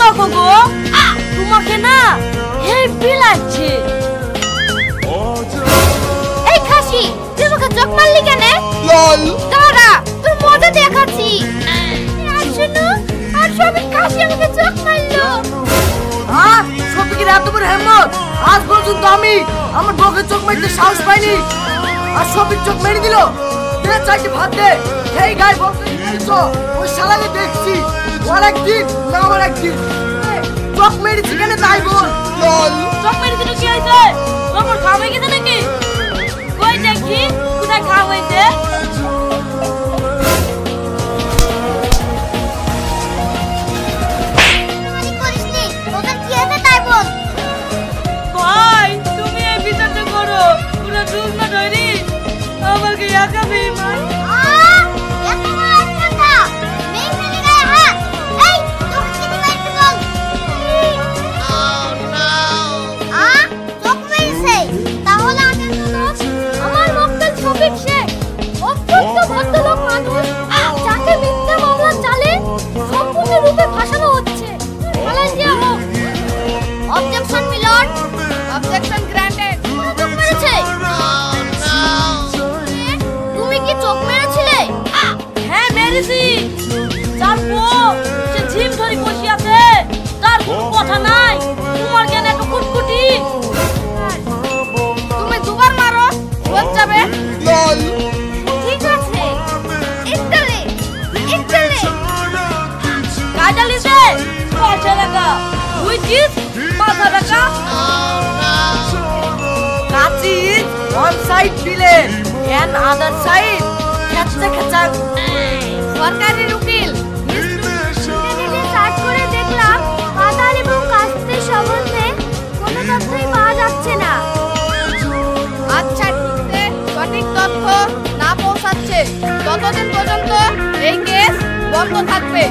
দেখো গো, তোমাকে না হেভি লাগছে। এই খাসি, তুই আমাকে চোখ মারলি কেন? লল দাঁড়া, তোর মজা দেখাচ্ছি। আর শোনো, আর সবই খাসি আমাকে চোখ মারলো। সত্যি এত বড় হিম্মত! আজ পর্যন্ত আমি আমার বউকে চোখ মারতে সাহস পাইনি, আর সবিক চোখ মেরে দিল। দে চাইতে ভাত দে, এই গায়ে বলছো ওই শালাকে দেখছি, ওর একদিন না আমার একদিন। চোখ মেরেছি কেন তাই বল। লল চোখ মেরেছি কি হয়েছে? তোমার খাওয়া হয়ে গেছে নাকি? কই দেখি কোথায় খাওয়া হয়েছে? ভাই তুমি এই বিচারটা করো, পুরো ডুব না ধরি আমাকে একা বেঈমান। Objection, my lord. Objection granted. চোখ মেরেছে? তুমি কি চোখ মেরেছিলে? হ্যাঁ মেরেছি। যার বউ সে জিম ধরে বসে আছে, তার কোনো কথা নাই। তোমার কেন এত কুটকুটি? তুমি দুবার মারো, হয়ে যাবে। লল ঠিক আছে, ইত্তালে ইত্তালে। কাজা লিতে পয়সা লাগা, which is মাথা লাগা। কাচি is one side villain and other side খেচা খেচা সরকারি উকিল। ইন্টারনেটে সার্চ করে দেখলাম পাতাল এবং কাস্তে সম্বন্ধে কোনো তথ্যই পাওয়া যাচ্ছে না। আচ্ছা ঠিক আছে, সঠিক তথ্য না পৌঁছাচ্ছে ততদিন পর্যন্ত এই কেস বন্ধ থাকবে।